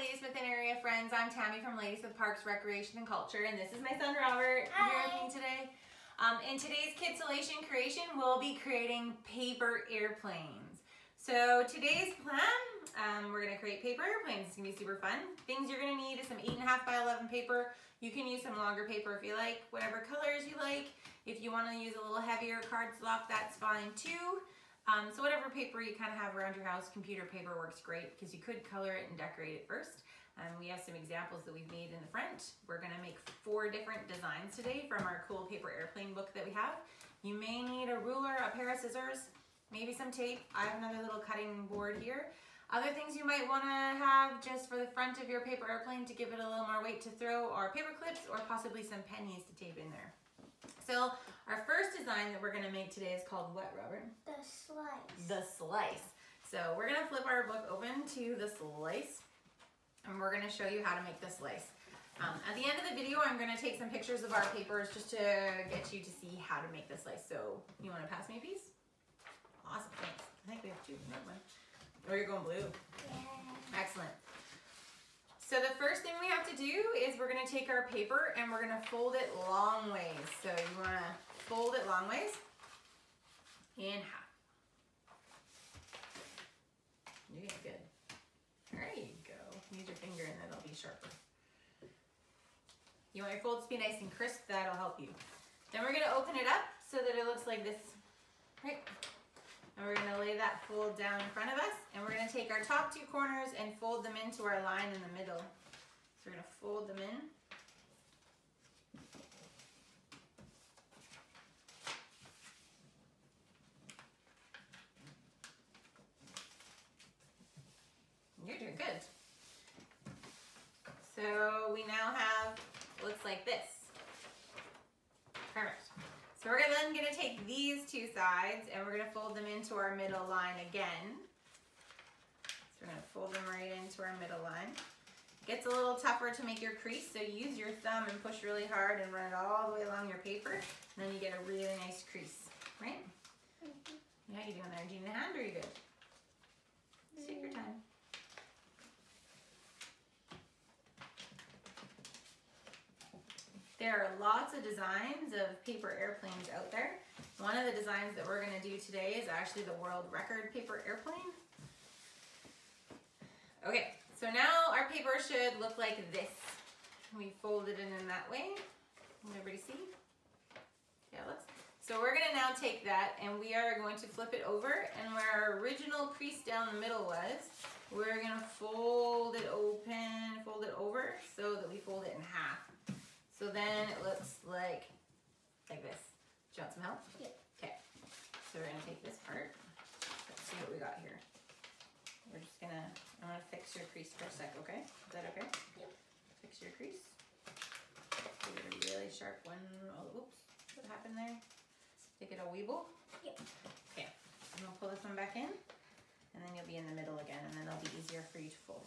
Ladysmith and area friends. I'm Tammy from Ladysmith Parks, Recreation and Culture, and this is my son Robert here with me today. In today's Kid-solation Creation, we'll be creating paper airplanes. So today's plan, we're going to create paper airplanes. It's going to be super fun. Things you're going to need is some 8.5 by 11 paper. You can use some longer paper if you like, whatever colors you like. If you want to use a little heavier cardstock, that's fine too. So whatever paper you kind of have around your house, computer paper works great because you could color it and decorate it first. We have some examples that we've made in the front. We're going to make 4 different designs today from our cool paper airplane book that we have. You may need a ruler, a pair of scissors, maybe some tape. I have another little cutting board here. Other things you might want to have just for the front of your paper airplane to give it a little more weight to throw are paper clips or possibly some pennies to tape in there. So our first design that we're going to make today is called what, Robert? The slice. The slice. So we're going to flip our book open to the slice and we're going to show you how to make the slice. At the end of the video, I'm going to take some pictures of our papers just to get you to see how to make the slice. So you want to pass me a piece? Awesome, thanks. I think we have 2. Never mind. Oh, you're going blue? Yeah. Excellent. So the first thing we have to do is we're going to take our paper and we're going to fold it long ways. So you want to fold it long ways in half. You're getting good. There you go. Use your finger and then it'll be sharper. You want your folds to be nice and crisp, that'll help you. Then we're going to open it up so that it looks like this, right? And we're going to lay that fold down in front of us, and we're going to take our top 2 corners and fold them into our line in the middle. So we're going to fold them in. You're doing good. So we now have, looks like this. Perfect. So we're then going to take these 2 sides and we're going to fold them into our middle line again. So we're going to fold them right into our middle line. It gets a little tougher to make your crease, so use your thumb and push really hard and run it all the way along your paper, and then you get a really nice crease, right? Yeah, you doing there? Do you need a hand or are you good? Take your time. There are lots of designs of paper airplanes out there. One of the designs that we're going to do today is actually the world record paper airplane. Okay, so now our paper should look like this. We fold it in that way. Can everybody see? Yeah, it looks. So we're going to now take that and we are going to flip it over, and where our original crease down the middle was, we're going to fold it open, fold it over so that we fold it in half. So then it looks like this. Do you want some help? Yep. Okay. So we're gonna take this part. Let's see what we got here. We're just gonna, I'm gonna fix your crease for a sec, okay? Is that okay? Yep. Fix your crease. Give it a really sharp one. Oh, oops. What happened there? Take it a weeble. Yep. Okay. I'm gonna pull this one back in, and then you'll be in the middle again, and then it'll be easier for you to fold.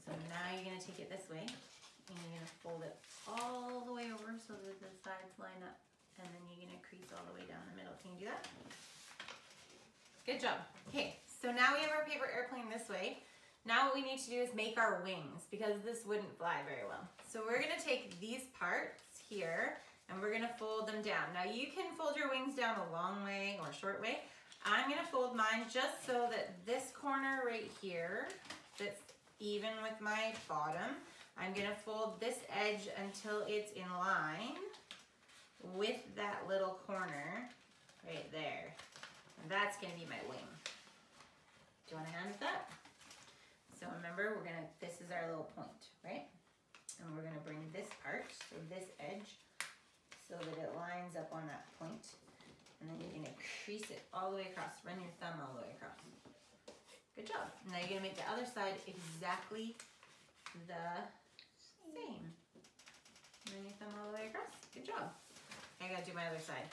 So now you're gonna take it this way. And you're going to fold it all the way over so that the sides line up. And then you're going to crease all the way down the middle. Can you do that? Good job. Okay, so now we have our paper airplane this way. Now what we need to do is make our wings, because this wouldn't fly very well. So we're going to take these parts here and we're going to fold them down. Now you can fold your wings down a long way or a short way. I'm going to fold mine just so that this corner right here that's even with my bottom, I'm going to fold this edge until it's in line with that little corner right there. And that's going to be my wing. Do you want a hand with that? So remember, this is our little point, right? And we're going to bring this part, so this edge, so that it lines up on that point. And then you're going to crease it all the way across. Run your thumb all the way across. Good job. Now you're going to make the other side exactly the same. And then your thumb all the way across. Good job. I gotta do my other side.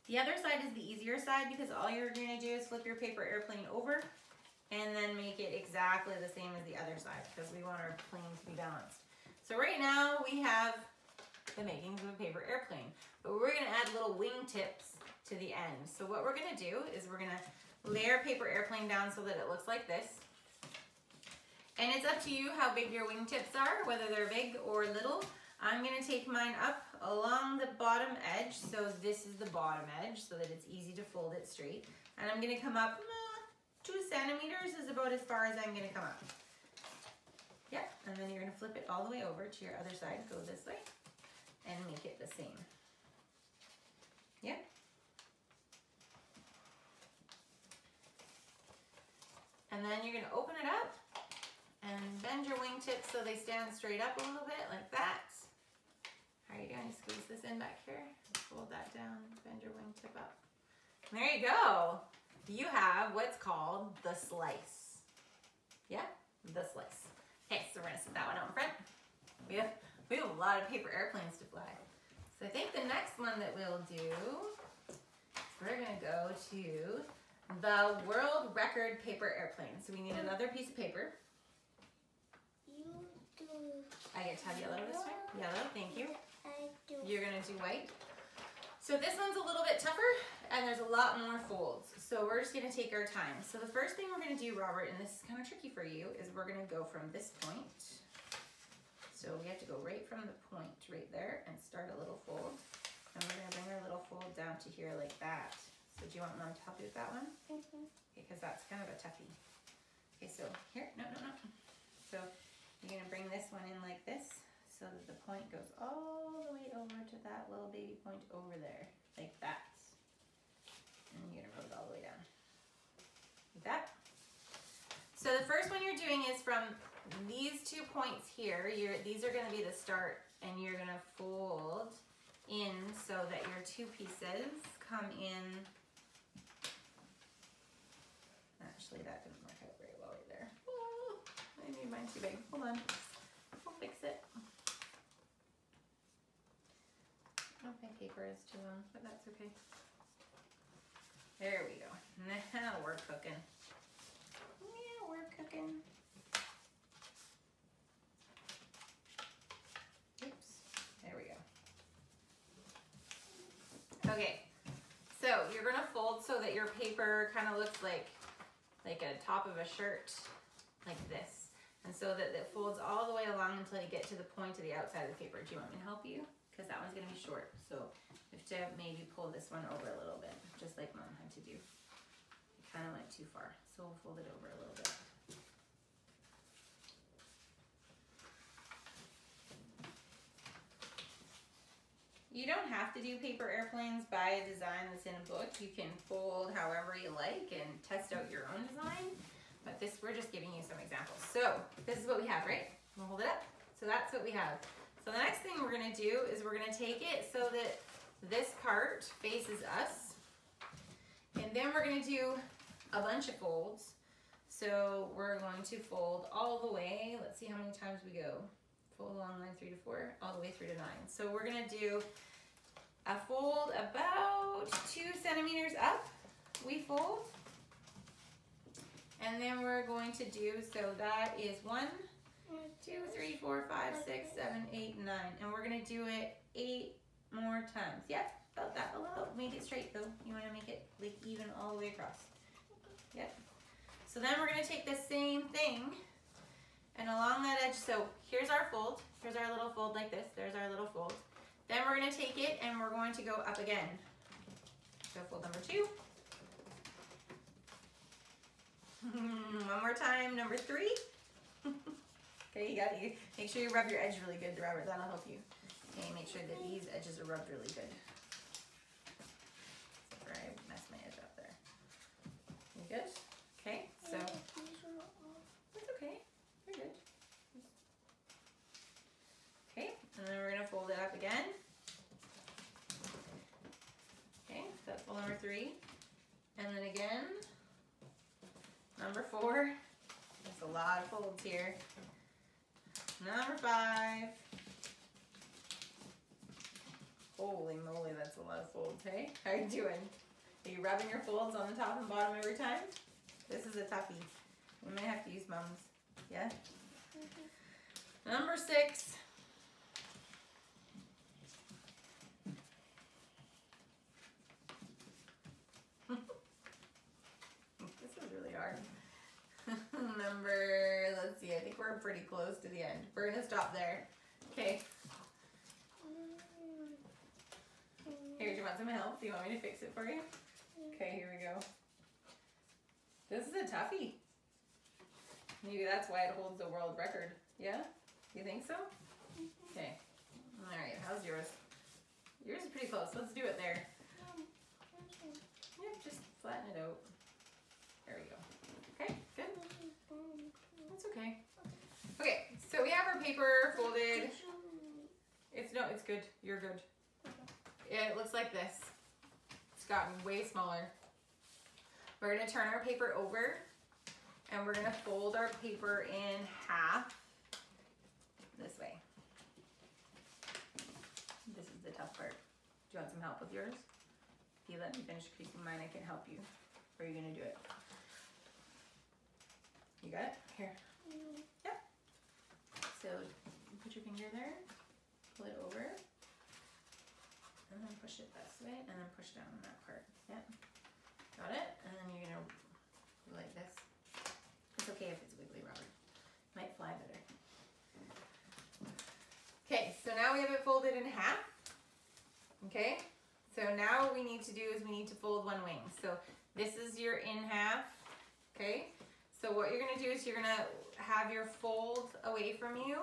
The other side is the easier side because all you're gonna do is flip your paper airplane over and then make it exactly the same as the other side because we want our plane to be balanced. So right now we have the makings of a paper airplane, but we're gonna add little wing tips to the end. So what we're gonna do is we're gonna lay our paper airplane down so that it looks like this. And it's up to you how big your wingtips are, whether they're big or little. I'm gonna take mine up along the bottom edge, so this is the bottom edge, so that it's easy to fold it straight. And I'm gonna come up 2 centimeters is about as far as I'm gonna come up. Yep, and then you're gonna flip it all the way over to your other side, go this way, and make it the same. Yep. And then you're gonna open it up and bend your wingtips so they stand straight up a little bit, like that. How are you going to squeeze this in back here? Fold that down, bend your wingtip up. There you go. You have what's called the slice. Yeah, the slice. Okay, so we're gonna set that one out in front. We have a lot of paper airplanes to fly. So I think the next one that we'll do is we're gonna go to the world record paper airplane. So we need another piece of paper. You do. I get to have yellow this time? Yellow, thank you. I do. You're gonna do white. So this one's a little bit tougher and there's a lot more folds. So we're just gonna take our time. So the first thing we're gonna do, Robert, and this is kind of tricky for you, is we're gonna go from this point. So we have to go right from the point right there and start a little fold. And we're gonna bring our little fold down to here like that. So do you want Mom to help you with that one? Mm-hmm. Because that's kind of a toughie. Okay, so here, no. So you're gonna bring this one in like this, so that the point goes all the way over to that little baby point over there, like that. And you're gonna rub it all the way down, like that. So the first one you're doing is from these 2 points here. These are gonna be the start, and you're gonna fold in so that your 2 pieces come in. Actually, that didn't work out very well right there. Oh, I made mine too big. Hold on. We'll fix it. I don't think paper is too long, but that's okay. There we go. Now we're cooking. Yeah, we're cooking. Oops. There we go. Okay. So you're gonna fold so that your paper kind of looks like a top of a shirt, like this. And so that it folds all the way along until you get to the point of the outside of the paper. Do you want me to help you? Because that one's gonna be short. So you have to maybe pull this one over a little bit, just like Mom had to do. It kind of went too far. So we'll fold it over a little bit. You don't have to do paper airplanes by a design that's in a book. You can fold however you like and test out your own design. But this, we're just giving you some examples. So this is what we have, right? We'll hold it up. So that's what we have. So the next thing we're gonna do is we're gonna take it so that this part faces us. And then we're gonna do a bunch of folds. So we're going to fold all the way. Let's see how many times we go. Fold along line 3 to 4, all the way through to 9. So we're gonna do a fold about 2 centimeters up. We fold. And then we're going to do, so that is 1, 2, 3, 4, 5, 6, 7, 8, 9. And we're gonna do it 8 more times. Yep, about that. A little, make it straight though. You wanna make it like even all the way across. Yep. So then we're gonna take the same thing and along that edge, so here's our fold. Here's our little fold like this. There's our little fold. Then we're gonna take it and we're going to go up again. So fold number 2. One more time, number 3. Okay, you got to make sure you rub your edge really good, Robert. That'll help you. Okay, make sure that these edges are rubbed really good. Sorry, I messed my edge up there. You good? Okay, so that's okay. You're good. Okay, and then we're gonna fold it up again. Okay, so that's fold number 3. And then again, number 4. There's a lot of folds here. Number 5. Holy moly, that's a lot of folds, hey? How are you doing? Are you rubbing your folds on the top and bottom every time? This is a toughie. We may have to use Mom's. Yeah? Mm-hmm. Number 6. pretty close to the end. We're gonna stop there. Okay. Here, do you want some help? Do you want me to fix it for you? Okay, here we go. This is a toughie. Maybe that's why it holds the world record. Yeah? You think so? Okay. Alright, how's yours? Yours is pretty close. Let's do it there. Yep, just flatten it out. There we go. Okay, good. That's okay. Okay, so we have our paper folded. It's good. You're good. It looks like this. It's gotten way smaller. We're gonna turn our paper over and we're gonna fold our paper in half this way. This is the tough part. Do you want some help with yours? If you let me finish creasing mine, I can help you. Or are you gonna do it? You got it? Here. Yep. So put your finger there, pull it over, and then push it this way, and then push down on that part. Yep. Got it? And then you're gonna go like this. It's okay if it's wiggly, Robert. Might fly better. Okay, so now we have it folded in half. Okay, so now what we need to do is we need to fold one wing. So this is your in half. Okay, so what you're gonna do is you're gonna have your fold away from you,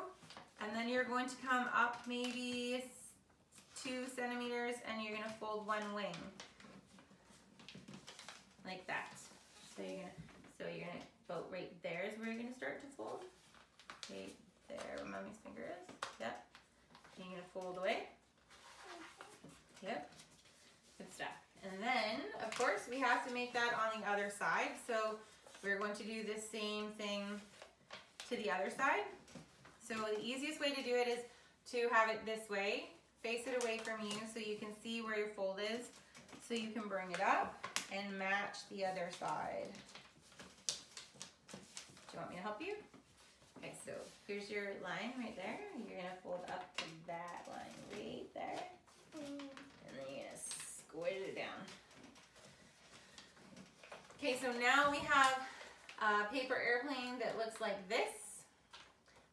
and then you're going to come up maybe 2 centimeters, and you're gonna fold one wing like that. So you're gonna about right there is where you're gonna start to fold. Right there where mommy's finger is. Yep. And you're gonna fold away. Yep. Good stuff. And then, of course, we have to make that on the other side. So we're going to do the same thing to the other side. So the easiest way to do it is to have it this way. Face it away from you so you can see where your fold is. So you can bring it up and match the other side. Do you want me to help you? Okay, so here's your line right there. You're gonna fold up to that line right there. And then you're gonna squish it down. Okay, so now we have a paper airplane that looks like this,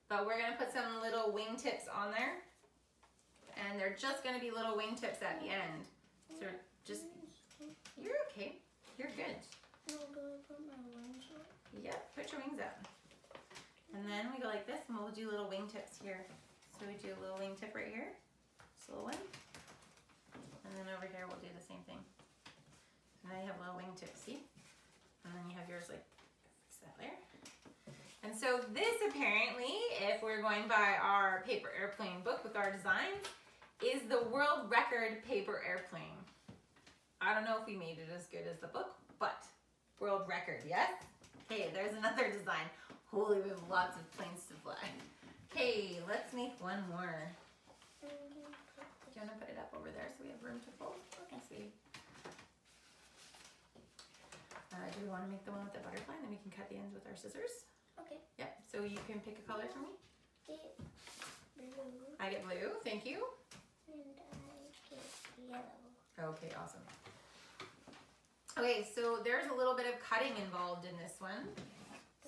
but we're gonna put some little wingtips on there. And they're just gonna be little wingtips at the end. So just, you're okay. You're good. Yep, put your wings up. And then we go like this, and we'll do little wingtips here. So we do a little wingtip right here, just a little one. And then over here, we'll do the same thing. So now you have little wingtips, see? And then you have yours like, fix that there. And so this apparently, if we're going by our paper airplane book with our designs, is the world record paper airplane. I don't know if we made it as good as the book, but world record, yes? Okay, there's another design. Holy, we have lots of planes to fly. Okay, let's make one more. Do you want to put it up over there so we have room to fold? Okay, sweetie. Do we want to make the one with the butterfly, and then we can cut the ends with our scissors? Okay. Yep, so you can pick a color for me. Blue. I get blue, thank you. And I get yellow. Okay, awesome. Okay, so there's a little bit of cutting involved in this one.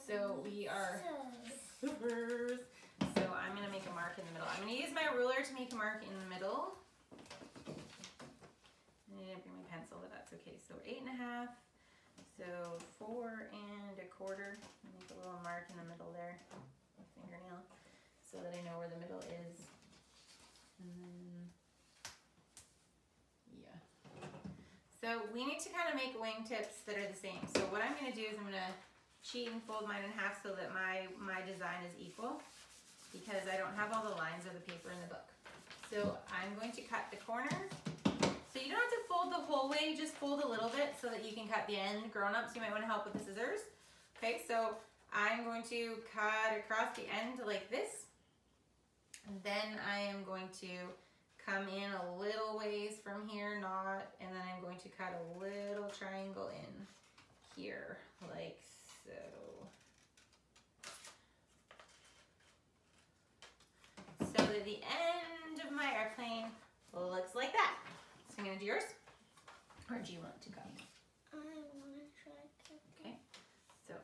So we are supers. So I'm gonna make a mark in the middle. I'm gonna use my ruler to make a mark in the middle. I didn't bring my pencil, but that's okay. So 8 1/2. So 4 1/4. Make a little mark in the middle there with fingernail so that I know where the middle is. And then, yeah. So we need to kind of make wingtips that are the same. So what I'm gonna do is I'm gonna cheat and fold mine in half so that my design is equal, because I don't have all the lines of the paper in the book. So I'm going to cut the corner. So you don't have to fold the whole way, just fold a little bit so that you can cut the end. Grown-ups, you might want to help with the scissors. Okay, so I'm going to cut across the end like this. And then I am going to come in a little ways from here, and then I'm going to cut a little triangle in here, like so. So that the end of my airplane looks like that. So I'm gonna do yours, or do you want to cut? I want to try cutting. Okay, so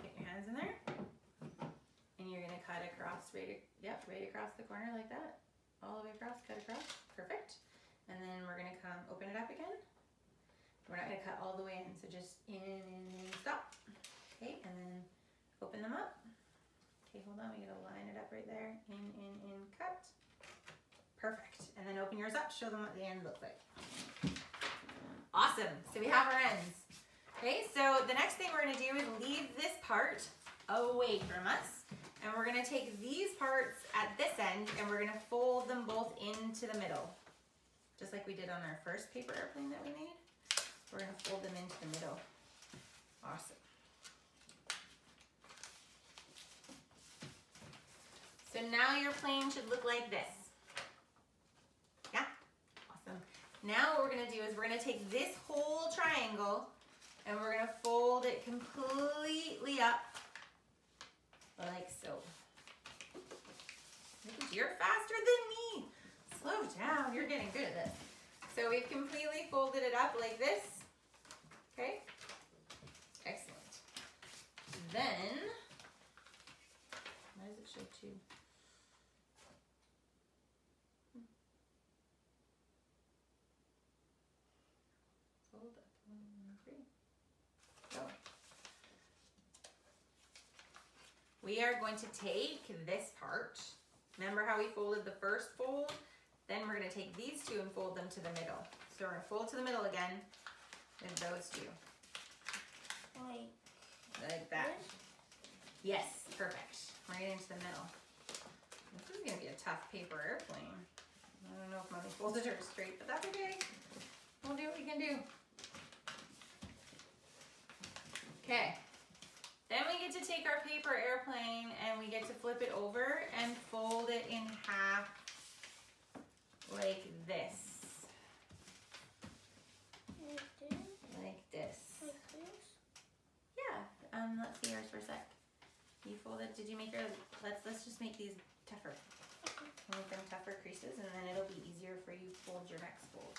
get your hands in there, and you're gonna across, right across the corner like that. All the way across, cut across, perfect. And then we're gonna come open it up again. We're not gonna cut all the way in, so just in, stop. Okay, and then open them up. Okay, hold on, we gotta line it up right there. In, cut. Perfect. And then open yours up, show them what the end looks like. Awesome, so we have our ends. Okay, so the next thing we're gonna do is leave this part away from us. And we're gonna take these parts at this end and we're gonna fold them both into the middle. Just like we did on our first paper airplane that we made. We're gonna fold them into the middle. Awesome. So now your plane should look like this. Yeah, awesome. Now what we're gonna do is we're gonna take this whole triangle and we're gonna fold it completely up like so. You're faster than me. Slow down, you're getting good at this. So we've completely folded it up like this. Okay, excellent. Then, why does it show two? Fold up 1, 3. Go. We are going to take this part. Remember how we folded the first fold? Then we're going to take these two and fold them to the middle. So we're going to fold to the middle again with those two. Like that. Yes, perfect. Right into the middle. This is going to be a tough paper airplane. I don't know if Mommy folded her straight, but that's okay. We'll do what we can do. Okay. Then we get to take our paper airplane and we get to flip it over and fold it in half like this. Like this. Like this? Yeah. Let's see yours for a sec. You fold it. Did you make your? Let's just make these tougher. Make them tougher creases, and then it'll be easier for you to fold your next fold.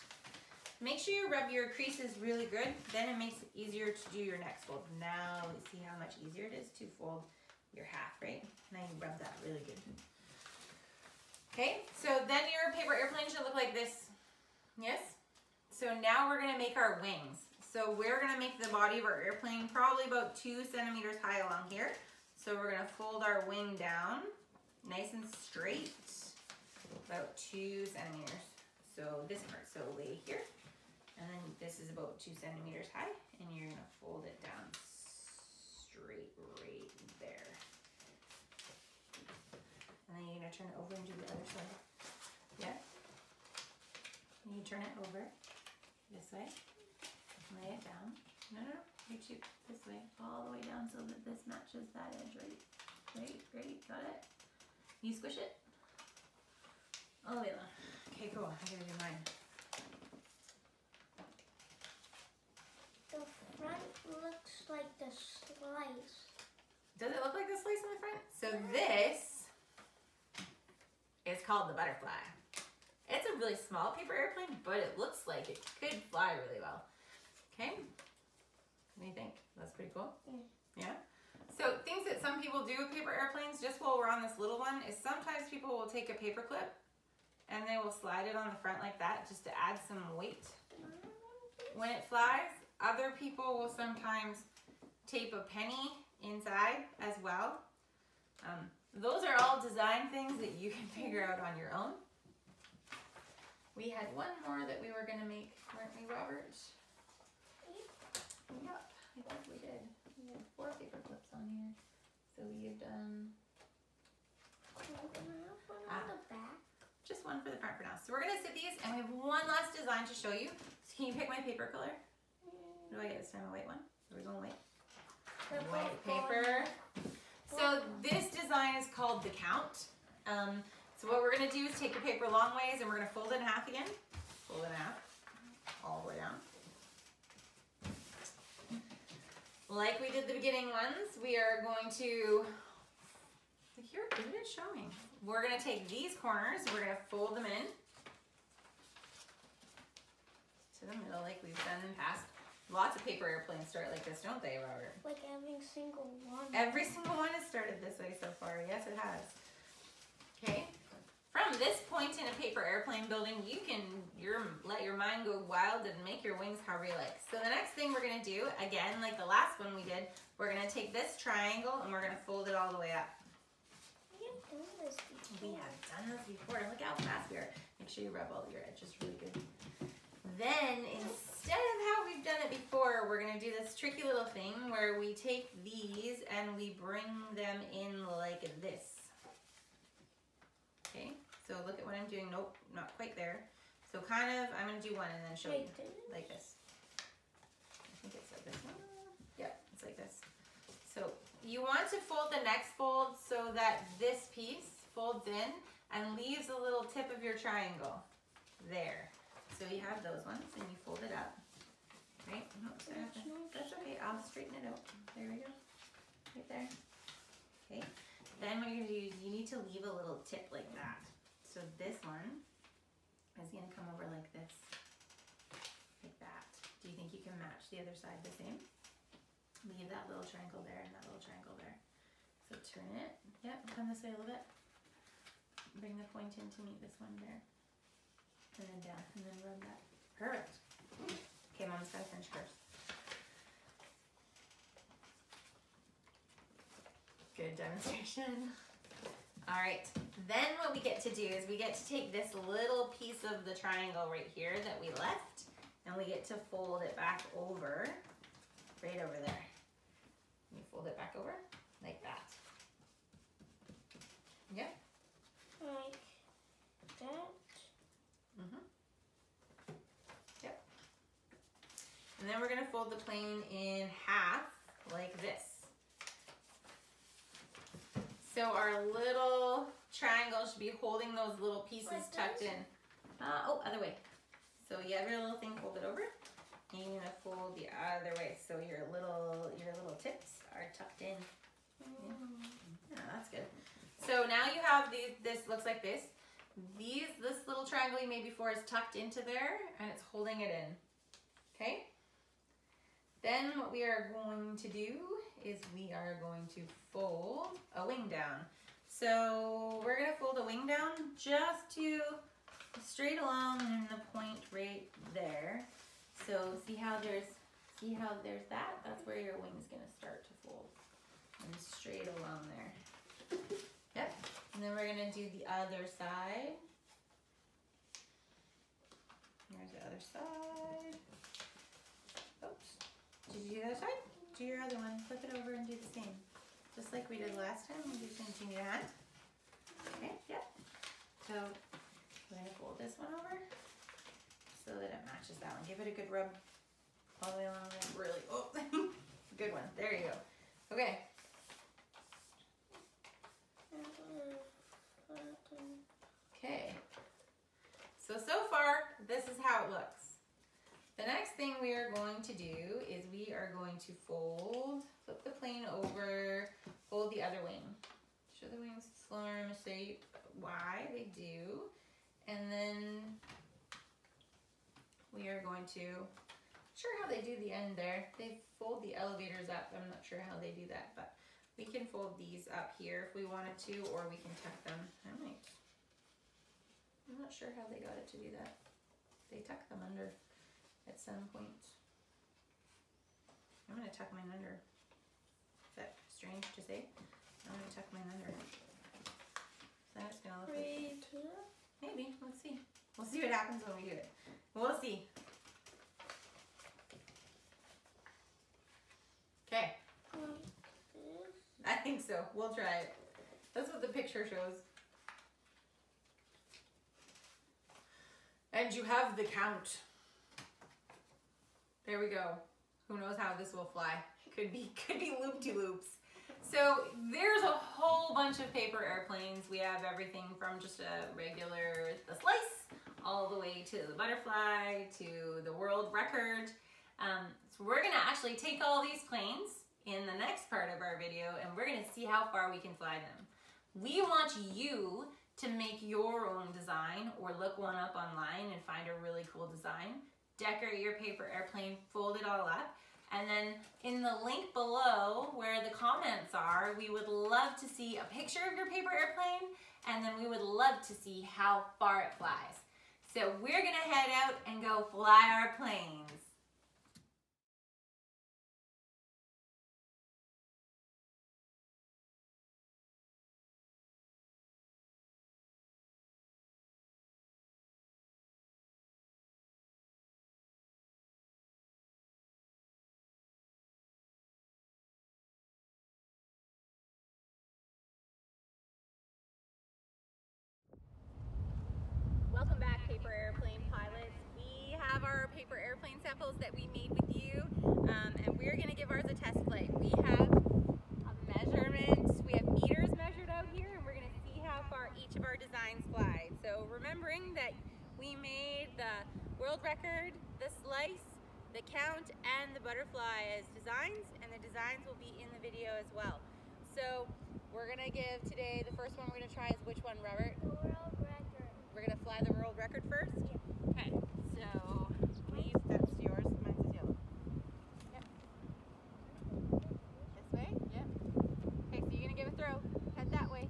Make sure you rub your creases really good. Then it makes it easier to do your next fold. Now you see how much easier it is to fold your half, right? Now you rub that really good. Okay, so then your paper airplane should look like this. Yes? So now we're gonna make our wings. So we're gonna make the body of our airplane probably about 2 centimeters high along here. So we're gonna fold our wing down nice and straight, about 2 centimeters. So this part, so way here. And then this is about 2 centimeters high, and you're gonna fold it down straight right there. And then you're gonna turn it over and do the other side. Yeah? And you turn it over this way, lay it down. No, you shoot this way, all the way down so that this matches that edge, right? Right, got it? You squish it? All the way down. Okay, cool, I gotta do mine. The front looks like the slice. Does it look like the slice on the front? So this is called the butterfly. It's a really small paper airplane, but it looks like it could fly really well. Okay? What do you think? That's pretty cool? Yeah? So things that some people do with paper airplanes, just while we're on this little one, is sometimes people will take a paper clip and they will slide it on the front like that just to add some weight when it flies. Other people will sometimes tape a penny inside as well. Those are all design things that you can figure out on your own. We had one more that we were going to make, weren't we, Robert? Yep, I think we did. We had 4 paper clips on here. So we have done the back. just one for the front for now. So we're going to sit these, and we have one last design to show you. So can you pick my paper color? What do I get this time? A white one? Are we going white? White paper. So this design is called the count. So what we're going to do is take the paper long ways and we're going to fold it in half again. Fold it in half. All the way down. Like we did the beginning ones, we are going to, you're good at showing. We're going to take these corners, we're going to fold them in to the middle like we've done in the past. Lots of paper airplanes start like this, don't they, Robert? Like every single one. Every single one has started this way so far. Yes, it has. Okay. From this point in a paper airplane building, you can let your mind go wild and make your wings however you like. So the next thing we're gonna do, again, like the last one we did, we're gonna take this triangle and we're gonna fold it all the way up. We have done this before. We have done this before. Look how fast we are. Make sure you rub all your edges really good. Then, instead of how we've done it before, we're gonna do this tricky little thing where we take these and we bring them in like this. Okay, so look at what I'm doing. Nope, not quite there. So kind of, I'm gonna do one and then show you like this. I think it's like this one. Yep, it's like this. So you want to fold the next fold so that this piece folds in and leaves a little tip of your triangle there. So you have those ones and you fold it up. Right? Oops, that's okay, I'll straighten it out. There we go. Right there. Okay. Then what you're gonna do is you need to leave a little tip like that. So this one is gonna come over like this. Like that. Do you think you can match the other side the same? Leave that little triangle there and that little triangle there. So turn it. Yep, come this way a little bit. Bring the point in to meet this one there. And then down, and then rub that. Perfect. Okay, Mom's gotta finish first. Good demonstration. All right, then what we get to do is we get to take this little piece of the triangle right here that we left, and we get to fold it back over, right over there. You fold it back over, like that. Yep. Like that. Yep. And then we're gonna fold the plane in half like this. So our little triangle should be holding those little pieces Like tucked this? in. Oh, other way. So you have your little thing folded over, and you're gonna fold the other way. So your little tips are tucked in. Yeah, that's good. So now you have these. This looks like this. This little triangle you made before is tucked into there, and it's holding it in. Okay. Then what we are going to do is we are going to fold a wing down. So we're gonna fold a wing down just to straight along and the point right there. So see how there's that? That's where your wing's gonna start to fold. And straight along there. Yep. And then we're gonna do the other side. Here's the other side. Oops. Did you do the other side? Do your other one. Flip it over and do the same. Just like we did last time. We're just going to change your hand. Okay, yep. So we're going to fold this one over so that it matches that one. Give it a good rub all the way along there. Really, oh, good one. There you go. Okay. Okay. So far, this is how it looks. The next thing we are going to do is we are going to flip the plane over, fold the other wing. Show the wings form shape, why they do, and then we are going to, not sure how they do the end there. They fold the elevators up. I'm not sure how they do that, but we can fold these up here if we wanted to, or we can tuck them. I'm not sure how they got it to do that. They tuck them under at some point. I'm gonna tuck mine under. Is that strange to say? I'm gonna tuck mine under. So that's gonna look like, maybe, let's see. We'll see what happens when we do it. We'll see. Okay. I think so, we'll try it. That's what the picture shows. And you have the count. There we go. Who knows how this will fly? Could be loop-de-loops. So there's a whole bunch of paper airplanes. We have everything from just a regular slice all the way to the butterfly to the world record. So we're gonna actually take all these planes in the next part of our video and we're gonna see how far we can fly them. We want you to make your own design or look one up online and find a really cool design. Decorate your paper airplane, fold it all up, And then in the link below where the comments are, we would love to see a picture of your paper airplane, and then we would love to see how far it flies. So we're gonna head out and go fly our planes. Welcome back, paper airplane pilots. We have our paper airplane samples that we made with you, and we're gonna give ours a test flight. We have a measurement, we have meters measured out here, and we're gonna see how far each of our designs fly. So remembering that we made the world record, the slice, the count, and the butterfly as designs, and the designs will be in the video as well. So we're gonna give today, the first one we're gonna try is which one, Robert? The world record. We're gonna fly the world record first? Yeah. Okay, so please, that's yours, mine's is yellow. Yep. This way? Yep. Okay, so you're gonna give a throw. Head that way.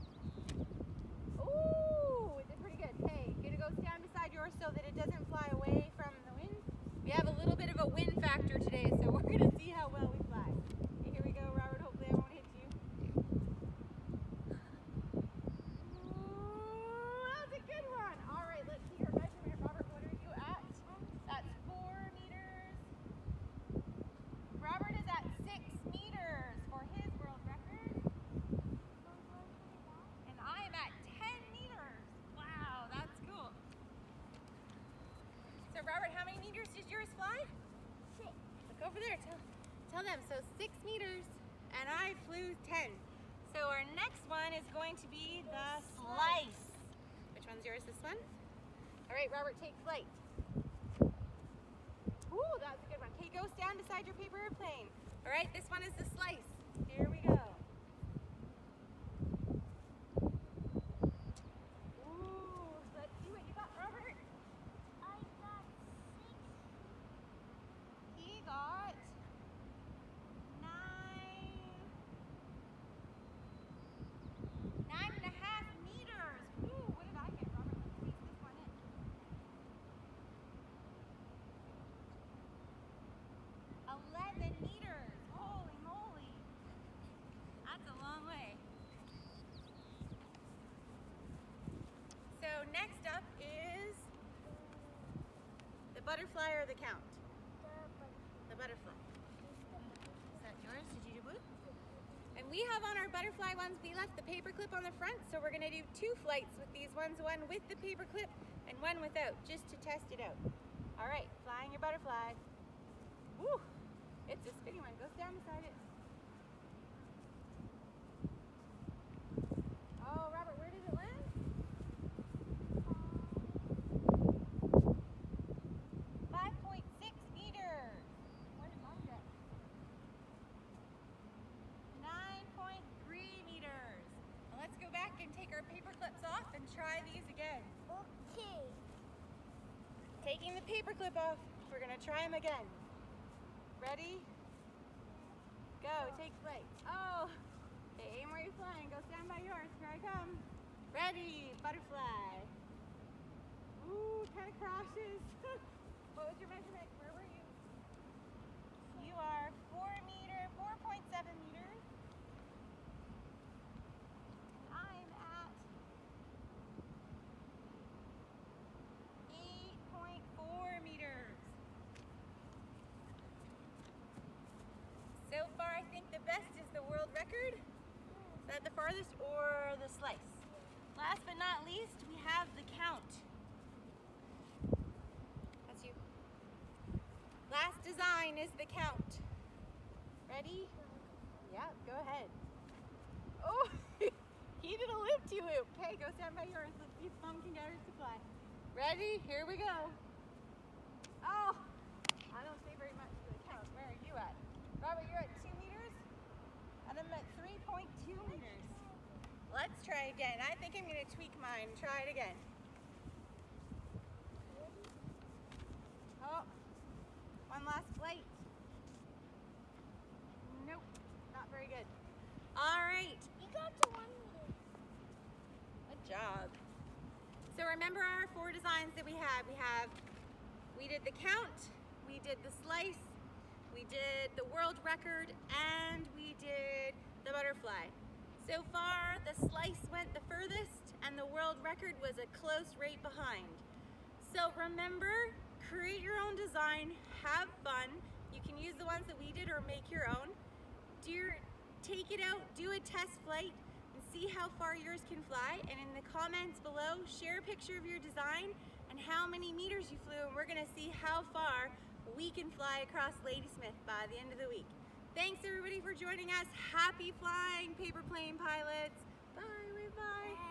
Ooh, we did pretty good. Okay, you're gonna go stand beside yours so that it doesn't fly away from the wind. We have a little bit of a wind factor today, so we're gonna see how well we fly. Okay, here we go, Robert. Hopefully I won't hit you. Ooh, that was a good one. All right, let's see your measurement. Robert, what are you at? That's 4 meters. Robert is at 6 meters for his world record. And I am at 10 meters. Wow, that's cool. So Robert, how many meters did yours fly? 6. Look over there, tell them. So 6 meters, and I flew 10. So our next one is going to be the slice. Which one's yours, this one? All right, Robert, take flight. Ooh, that was a good one. Okay, go stand beside your paper airplane. All right, this one is the slice. Here we go. Ooh, let's see what you got, Robert. I got 6. He got 9.5 meters. Ooh, what did I get, Robert? Let's squeeze this one in. 11 meters. Holy moly. That's a long way. So next up is the butterfly or the count? The butterfly. Is that yours? Did you do blue? And we have on our butterfly ones, we left the paper clip on the front, so we're gonna do 2 flights with these ones, one with the paper clip and one without, just to test it out. All right, flying your butterfly. Woo, it's a spinny one, go stand beside it. Oh, Robert, where did it land? 5.6 meters. Where did mine get? 9.3 meters. Well, let's go back and take our paper clips off and try these again. Okay. Taking the paper clip off, we're gonna try them again. Ready? Go, take flight. Oh, okay, aim where you're flying. Go stand by yours. Here I come. Ready, butterfly. Ooh, kind of crashes. What was your measurement? Where were you? You are 4.7 meters. I'm at 8.4 meters. So far, I think the best is the world record. Is that the farthest or the slice? Last but not least, we have the count. That's you. Last design is the count. Ready? Yeah, go ahead. Oh, he did a loop-de-loop. Okay, go stand by yours. Let's see if Mom can get her to fly. Ready? Here we go. Oh, I don't say very much for the count. Where are you at? Robert, you're at 2 meters? And I'm at 3.2 meters. Let's try again. I think I'm going to tweak mine. Try it again. Oh, one last flight. remember our 4 designs that we have. We did the count, we did the slice, we did the world record, and we did the butterfly. So far, the slice went the furthest and the world record was a close right behind. So remember, create your own design, have fun. You can use the ones that we did or make your own. Take it out, do a test flight, and see how far yours can fly. And in the comments below, share a picture of your design and how many meters you flew, and we're gonna see how far we can fly across Ladysmith by the end of the week. Thanks everybody for joining us. Happy flying, paper plane pilots. Bye, bye.